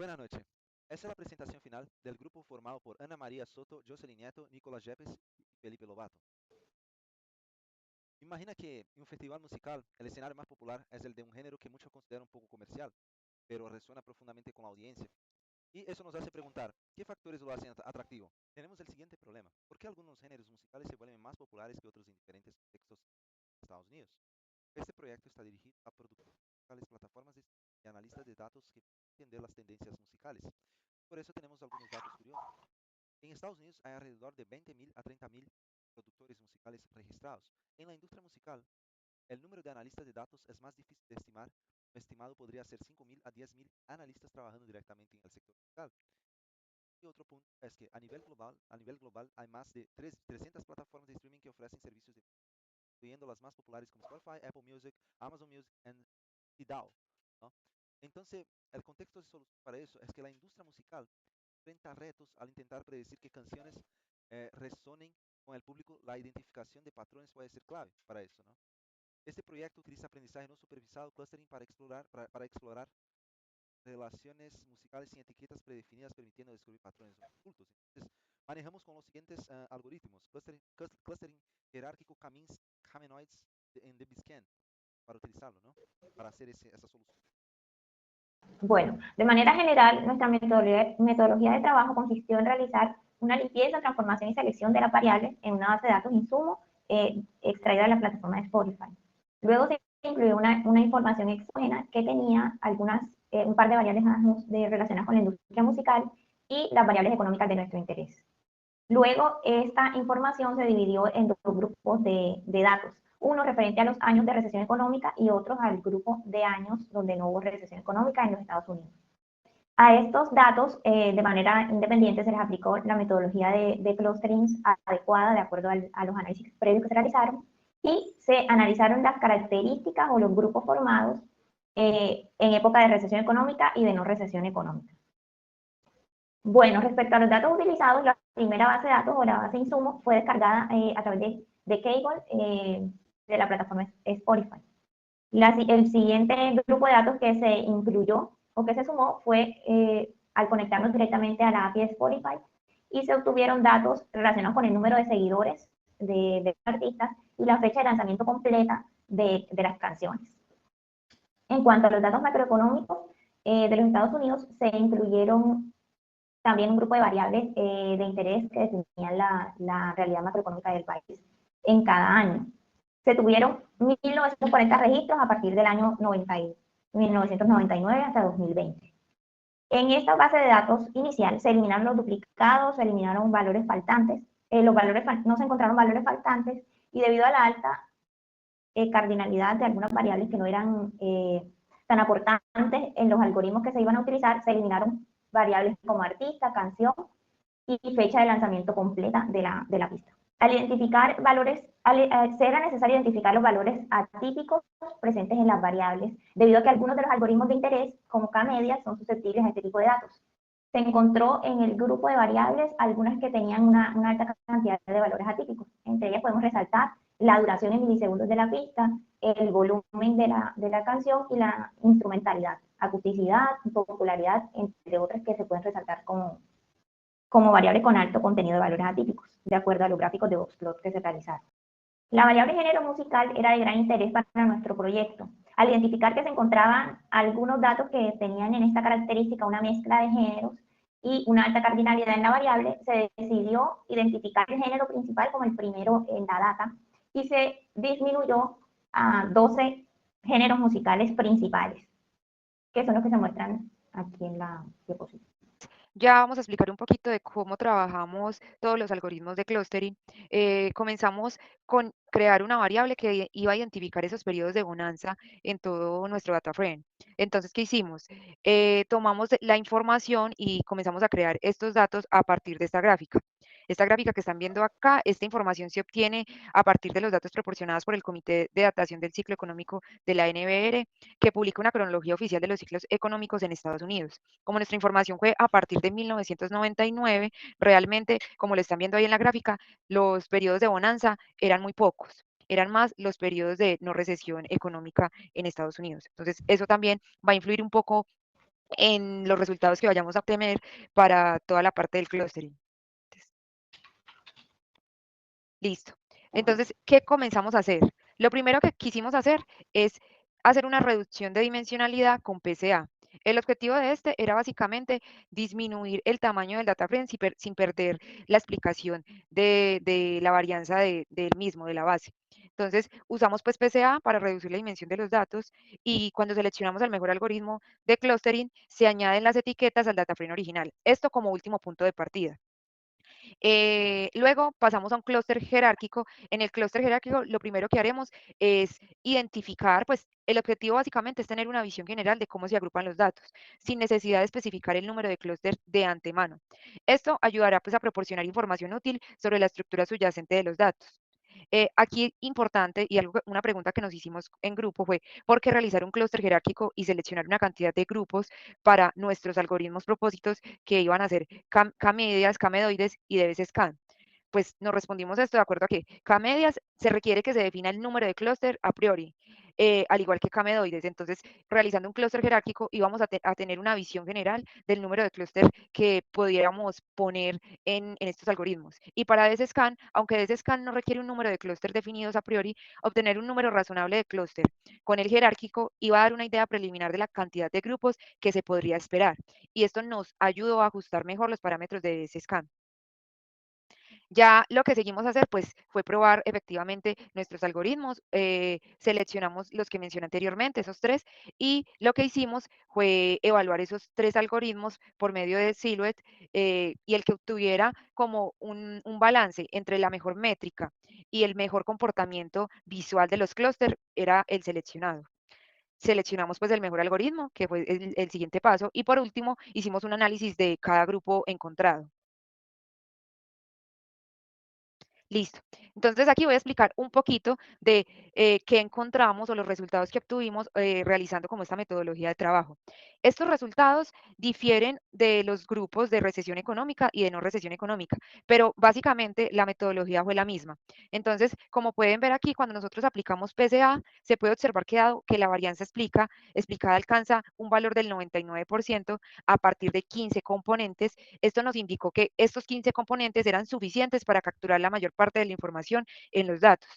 Buenas noches. Esta es la presentación final del grupo formado por Ana María Soto, Jocelyn Nieto, Nicolás Yepes y Felipe Lobato. Imagina que en un festival musical el escenario más popular es el de un género que muchos consideran un poco comercial, pero resuena profundamente con la audiencia. Y eso nos hace preguntar, ¿qué factores lo hacen atractivo? Tenemos el siguiente problema. ¿Por qué algunos géneros musicales se vuelven más populares que otros en diferentes contextos de Estados Unidos? Este proyecto está dirigido a productores musicales, plataformas y analistas de datos que entienden las tendencias musicales. Por eso tenemos algunos datos curiosos. En Estados Unidos hay alrededor de 20.000 a 30.000 productores musicales registrados. En la industria musical, el número de analistas de datos es más difícil de estimar. Estimado podría ser 5.000 a 10.000 analistas trabajando directamente en el sector musical. Y otro punto es que a nivel global hay más de 300 plataformas de streaming que ofrecen servicios de incluyendo las más populares como Spotify, Apple Music, Amazon Music y Tidal, ¿no? Entonces, el contexto de solución para eso es que la industria musical enfrenta retos al intentar predecir qué canciones resonen con el público. La identificación de patrones puede ser clave para eso, ¿no? Este proyecto utiliza aprendizaje no supervisado, clustering, para explorar relaciones musicales sin etiquetas predefinidas, permitiendo descubrir patrones ocultos. Entonces, manejamos con los siguientes algoritmos: clustering jerárquico, Kaminoids en DeBiscan, para utilizarlo, ¿no? Para hacer esa solución. Bueno, de manera general, nuestra metodología de trabajo consistió en realizar una limpieza, transformación y selección de las variables en una base de datos insumo extraída de la plataforma de Spotify. Luego se incluyó una información exógena que tenía un par de variables relacionadas con la industria musical y las variables económicas de nuestro interés. Luego, esta información se dividió en dos grupos de datos, uno referente a los años de recesión económica y otros al grupo de años donde no hubo recesión económica en los Estados Unidos. A estos datos, de manera independiente, se les aplicó la metodología de clustering adecuada de acuerdo a los análisis previos que se realizaron y se analizaron las características o los grupos formados en época de recesión económica y de no recesión económica. Bueno, respecto a los datos utilizados, la primera base de datos o la base de insumos fue descargada a través de Kaggle de la plataforma Spotify. El siguiente grupo de datos que se incluyó o que se sumó fue al conectarnos directamente a la API de Spotify y se obtuvieron datos relacionados con el número de seguidores de artistas y la fecha de lanzamiento completa de las canciones. En cuanto a los datos macroeconómicos de los Estados Unidos, se incluyeron también un grupo de variables de interés que definían la realidad macroeconómica del país en cada año. Se tuvieron 1.940 registros a partir del año 1999 hasta 2020. En esta base de datos inicial se eliminaron los duplicados, se eliminaron valores faltantes, no se encontraron valores faltantes y debido a la alta cardinalidad de algunas variables que no eran tan aportantes en los algoritmos que se iban a utilizar, se eliminaron variables como artista, canción y fecha de lanzamiento completa de la pista. Al identificar valores, será necesario identificar los valores atípicos presentes en las variables, debido a que algunos de los algoritmos de interés, como K-media, son susceptibles a este tipo de datos. Se encontró en el grupo de variables algunas que tenían una alta cantidad de valores atípicos. Entre ellas podemos resaltar la duración en milisegundos de la pista, el volumen de la canción y la instrumentalidad, acusticidad, popularidad, entre otras que se pueden resaltar como variable con alto contenido de valores atípicos, de acuerdo a los gráficos de Boxplot que se realizaron. La variable género musical era de gran interés para nuestro proyecto. Al identificar que se encontraban algunos datos que tenían en esta característica una mezcla de géneros y una alta cardinalidad en la variable, se decidió identificar el género principal como el primero en la data y se disminuyó a 12 géneros musicales principales, que son los que se muestran aquí en la diapositiva. Ya vamos a explicar un poquito de cómo trabajamos todos los algoritmos de clustering. Comenzamos con crear una variable que iba a identificar esos periodos de bonanza en todo nuestro data frame. Entonces, ¿qué hicimos? Tomamos la información y comenzamos a crear estos datos a partir de esta gráfica. Esta gráfica que están viendo acá, esta información se obtiene a partir de los datos proporcionados por el Comité de Datación del Ciclo Económico de la NBR, que publica una cronología oficial de los ciclos económicos en Estados Unidos. Como nuestra información fue a partir de 1999, realmente, como lo están viendo ahí en la gráfica, los periodos de bonanza eran muy pocos. Eran más los periodos de no recesión económica en Estados Unidos. Entonces, eso también va a influir un poco en los resultados que vayamos a obtener para toda la parte del clustering. Listo. Entonces, ¿qué comenzamos a hacer? Lo primero que quisimos hacer es hacer una reducción de dimensionalidad con PCA. El objetivo de este era básicamente disminuir el tamaño del data frame sin perder la explicación de la varianza del mismo, de la base. Entonces, usamos pues PCA para reducir la dimensión de los datos y cuando seleccionamos el mejor algoritmo de clustering, se añaden las etiquetas al data frame original. Esto como último punto de partida. Luego pasamos a un clúster jerárquico. En el clúster jerárquico lo primero que haremos es identificar, pues el objetivo básicamente es tener una visión general de cómo se agrupan los datos, sin necesidad de especificar el número de clúster de antemano. Esto ayudará pues a proporcionar información útil sobre la estructura subyacente de los datos. Aquí importante y una pregunta que nos hicimos en grupo fue, ¿por qué realizar un clúster jerárquico y seleccionar una cantidad de grupos para nuestros algoritmos propósitos que iban a ser K-medias, K-medoides y DBC-scan? Pues nos respondimos esto de acuerdo a que K-medias se requiere que se defina el número de clúster a priori, al igual que K-medoides. Entonces, realizando un clúster jerárquico íbamos a tener una visión general del número de clúster que pudiéramos poner en estos algoritmos. Y para DSSCAN, aunque DSSCAN no requiere un número de clúster definidos a priori, obtener un número razonable de clúster con el jerárquico iba a dar una idea preliminar de la cantidad de grupos que se podría esperar. Y esto nos ayudó a ajustar mejor los parámetros de DSSCAN. Ya lo que seguimos a hacer, pues, fue probar efectivamente nuestros algoritmos. Seleccionamos los que mencioné anteriormente, esos tres, y lo que hicimos fue evaluar esos tres algoritmos por medio de Silhouette, y el que obtuviera como un balance entre la mejor métrica y el mejor comportamiento visual de los clústeres era el seleccionado. Seleccionamos pues el mejor algoritmo, que fue el siguiente paso, y por último hicimos un análisis de cada grupo encontrado. Listo. Entonces aquí voy a explicar un poquito de qué encontramos o los resultados que obtuvimos realizando como esta metodología de trabajo. Estos resultados difieren de los grupos de recesión económica y de no recesión económica, pero básicamente la metodología fue la misma. Entonces, como pueden ver aquí, cuando nosotros aplicamos PCA, se puede observar que dado que la varianza explicada alcanza un valor del 99% a partir de 15 componentes, esto nos indicó que estos 15 componentes eran suficientes para capturar la mayor parte de la información en los datos.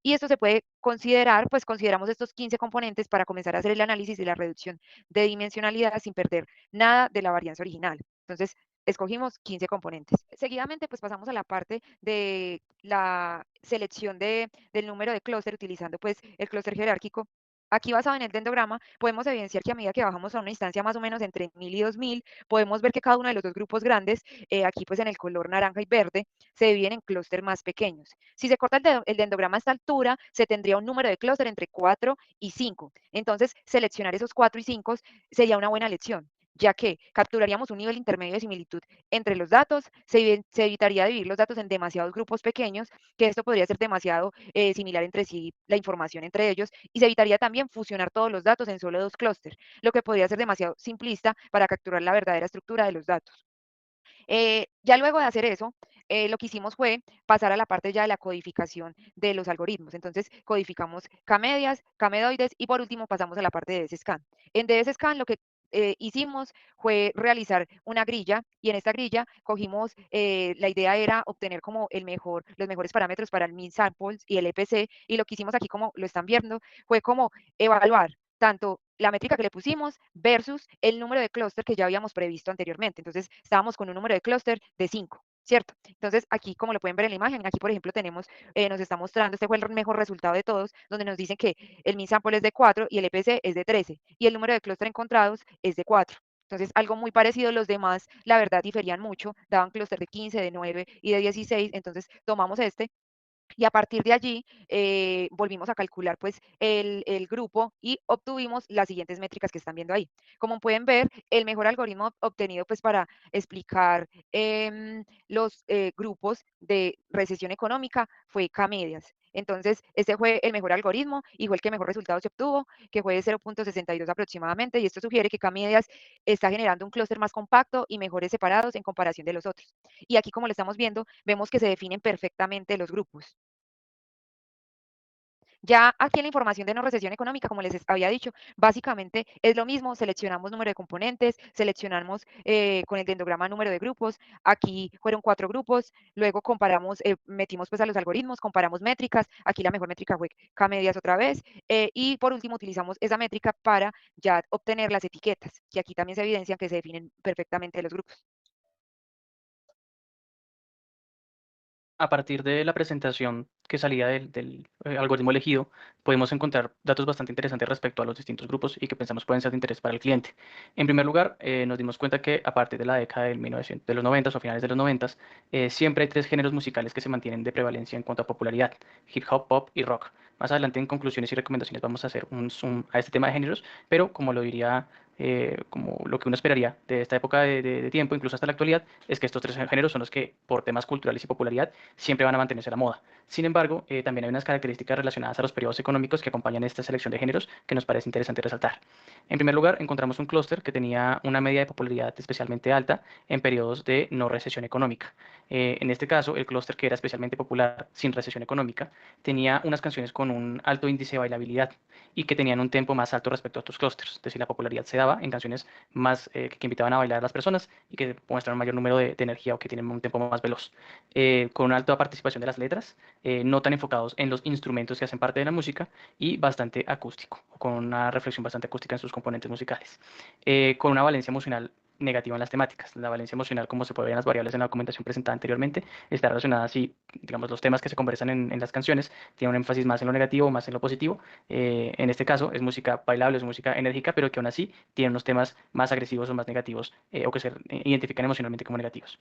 Y esto se puede considerar, pues consideramos estos 15 componentes para comenzar a hacer el análisis y la reducción de dimensionalidad sin perder nada de la varianza original. Entonces, escogimos 15 componentes. Seguidamente, pues pasamos a la parte de la selección del número de clúster utilizando pues el clúster jerárquico. Aquí basado en el dendrograma, podemos evidenciar que a medida que bajamos a una instancia más o menos entre 1000 y 2000, podemos ver que cada uno de los dos grupos grandes, aquí pues en el color naranja y verde, se dividen en clústeres más pequeños. Si se corta el dendrograma a esta altura, se tendría un número de clúster entre 4 y 5. Entonces, seleccionar esos 4 y 5 sería una buena elección, ya que capturaríamos un nivel intermedio de similitud entre los datos, se evitaría dividir los datos en demasiados grupos pequeños, que esto podría ser demasiado similar entre sí, la información entre ellos, y se evitaría también fusionar todos los datos en solo dos clústeres, lo que podría ser demasiado simplista para capturar la verdadera estructura de los datos. Ya luego de hacer eso, lo que hicimos fue pasar a la parte ya de la codificación de los algoritmos. Entonces, codificamos K-medias, K-medoides y por último pasamos a la parte de DSSCAN. En DSSCAN lo que hicimos fue realizar una grilla y en esta grilla cogimos, la idea era obtener como los mejores parámetros para el mean samples y el EPC y lo que hicimos aquí como lo están viendo fue como evaluar tanto la métrica que le pusimos versus el número de clúster que ya habíamos previsto anteriormente. Entonces, estábamos con un número de clúster de 5, ¿cierto? Entonces, aquí, como lo pueden ver en la imagen, aquí, por ejemplo, nos está mostrando, este fue el mejor resultado de todos, donde nos dicen que el mean sample es de 4 y el EPC es de 13, y el número de clúster encontrados es de 4. Entonces, algo muy parecido, los demás, la verdad, diferían mucho, daban clúster de 15, de 9 y de 16, entonces tomamos este y a partir de allí volvimos a calcular pues el grupo y obtuvimos las siguientes métricas que están viendo ahí. Como pueden ver, el mejor algoritmo obtenido pues para explicar los grupos de recesión económica fue K-medias. Entonces, este fue el mejor algoritmo y fue el que mejor resultado se obtuvo, que fue de 0.62 aproximadamente, y esto sugiere que K-medias está generando un clúster más compacto y mejores separados en comparación de los otros. Y aquí, como lo estamos viendo, vemos que se definen perfectamente los grupos. Ya aquí en la información de no recesión económica, como les había dicho, básicamente es lo mismo, seleccionamos número de componentes, seleccionamos con el dendrograma número de grupos, aquí fueron 4 grupos, luego comparamos, metimos pues a los algoritmos, comparamos métricas, aquí la mejor métrica fue K-medias otra vez, y por último utilizamos esa métrica para ya obtener las etiquetas, que aquí también se evidencian que se definen perfectamente los grupos. A partir de la presentación que salía del algoritmo elegido, podemos encontrar datos bastante interesantes respecto a los distintos grupos y que pensamos pueden ser de interés para el cliente. En primer lugar, nos dimos cuenta que a partir de la década de los 90 o finales de los 90, siempre hay 3 géneros musicales que se mantienen de prevalencia en cuanto a popularidad: hip hop, pop y rock. Más adelante en conclusiones y recomendaciones vamos a hacer un zoom a este tema de géneros, pero como lo diría, como lo que uno esperaría de esta época de tiempo, incluso hasta la actualidad, es que estos 3 géneros son los que por temas culturales y popularidad siempre van a mantenerse a la moda. Sin embargo, también hay unas características relacionadas a los periodos económicos que acompañan esta selección de géneros que nos parece interesante resaltar. En primer lugar, encontramos un clúster que tenía una media de popularidad especialmente alta en periodos de no recesión económica. En este caso, el clúster que era especialmente popular sin recesión económica tenía unas canciones con un alto índice de bailabilidad y que tenían un tempo más alto respecto a otros clústeres. Es decir, la popularidad se daba en canciones más que invitaban a bailar a las personas y que muestran un mayor número de energía o que tienen un tempo más veloz. Con una alta participación de las letras, no tan enfocados en los instrumentos que hacen parte de la música y bastante acústico, con una reflexión bastante acústica en sus componentes musicales, con una valencia emocional negativa en las temáticas. La valencia emocional, como se puede ver en las variables en la documentación presentada anteriormente, está relacionada así, digamos, los temas que se conversan en las canciones tienen un énfasis más en lo negativo o más en lo positivo. En este caso es música bailable, es música enérgica, pero que aún así tiene unos temas más agresivos o más negativos o que se identifican emocionalmente como negativos.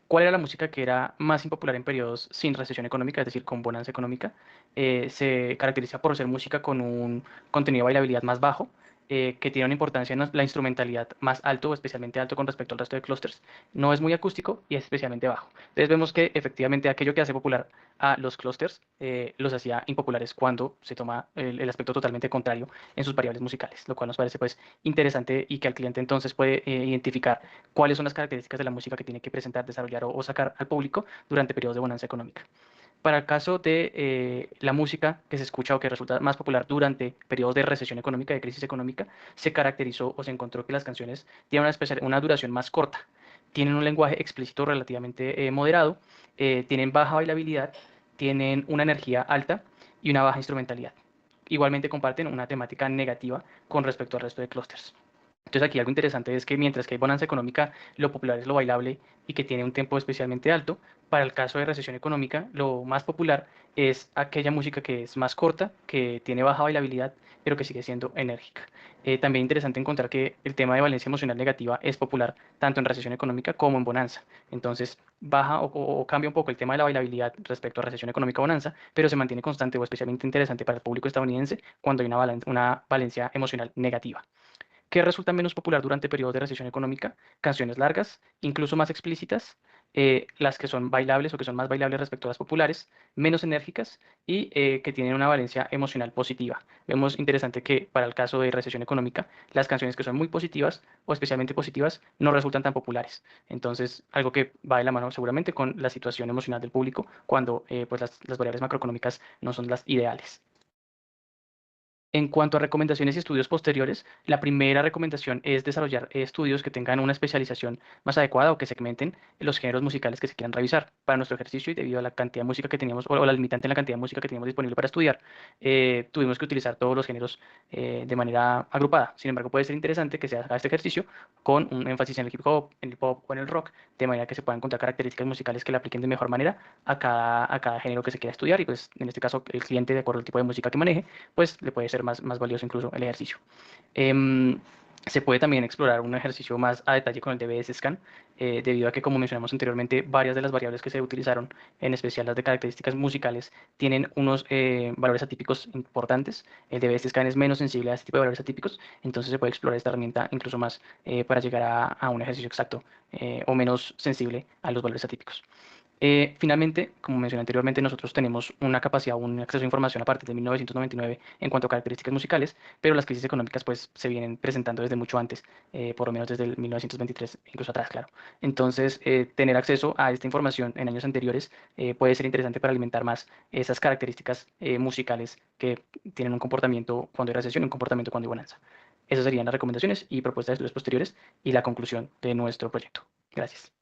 ¿Cuál era la música que era más impopular en periodos sin recesión económica, es decir, con bonanza económica? Se caracteriza por ser música con un contenido de bailabilidad más bajo, que tiene una importancia en la instrumentalidad más alto, o especialmente alto con respecto al resto de clusters. No es muy acústico y es especialmente bajo. Entonces vemos que efectivamente aquello que hace popular a los clusters los hacía impopulares cuando se toma el aspecto totalmente contrario en sus variables musicales, lo cual nos parece pues interesante y que al cliente entonces puede identificar cuáles son las características de la música que tiene que presentar, desarrollar o sacar al público durante periodos de bonanza económica. Para el caso de la música que se escucha o que resulta más popular durante periodos de recesión económica, de crisis económica, se caracterizó o se encontró que las canciones tienen una duración más corta, tienen un lenguaje explícito relativamente moderado, tienen baja bailabilidad, tienen una energía alta y una baja instrumentalidad. Igualmente comparten una temática negativa con respecto al resto de clústeres. Entonces aquí algo interesante es que mientras que hay bonanza económica, lo popular es lo bailable y que tiene un tempo especialmente alto. Para el caso de recesión económica, lo más popular es aquella música que es más corta, que tiene baja bailabilidad, pero que sigue siendo enérgica. También interesante encontrar que el tema de valencia emocional negativa es popular tanto en recesión económica como en bonanza. Entonces baja o cambia un poco el tema de la bailabilidad respecto a recesión económica o bonanza, pero se mantiene constante o especialmente interesante para el público estadounidense cuando hay una valencia emocional negativa. ¿Qué resulta menos popular durante periodos de recesión económica? Canciones largas, incluso más explícitas, las que son bailables o que son más bailables respecto a las populares, menos enérgicas y que tienen una valencia emocional positiva. Vemos interesante que para el caso de recesión económica, las canciones que son muy positivas o especialmente positivas no resultan tan populares. Entonces, algo que va de la mano seguramente con la situación emocional del público cuando pues las variables macroeconómicas no son las ideales. En cuanto a recomendaciones y estudios posteriores, la primera recomendación es desarrollar estudios que tengan una especialización más adecuada o que segmenten los géneros musicales que se quieran revisar. Para nuestro ejercicio y debido a la cantidad de música que teníamos o la limitante en la cantidad de música que teníamos disponible para estudiar, tuvimos que utilizar todos los géneros de manera agrupada. Sin embargo, puede ser interesante que se haga este ejercicio con un énfasis en el hip hop, en el pop o en el rock, de manera que se puedan encontrar características musicales que le apliquen de mejor manera a cada género que se quiera estudiar y pues en este caso el cliente, de acuerdo al tipo de música que maneje, pues le puede ser más valioso incluso el ejercicio. Em, Se puede también explorar un ejercicio más a detalle con el DBS Scan, debido a que, como mencionamos anteriormente, varias de las variables que se utilizaron, en especial las de características musicales, tienen unos valores atípicos importantes. El DBS Scan es menos sensible a este tipo de valores atípicos, entonces se puede explorar esta herramienta incluso más para llegar a un ejercicio exacto o menos sensible a los valores atípicos. Finalmente, como mencioné anteriormente, nosotros tenemos una capacidad, un acceso a información a partir de 1999 en cuanto a características musicales, pero las crisis económicas pues se vienen presentando desde mucho antes, por lo menos desde el 1923, incluso atrás, claro. Entonces, tener acceso a esta información en años anteriores puede ser interesante para alimentar más esas características musicales que tienen un comportamiento cuando hay recesión y un comportamiento cuando hay bonanza. Esas serían las recomendaciones y propuestas de estudios posteriores y la conclusión de nuestro proyecto. Gracias.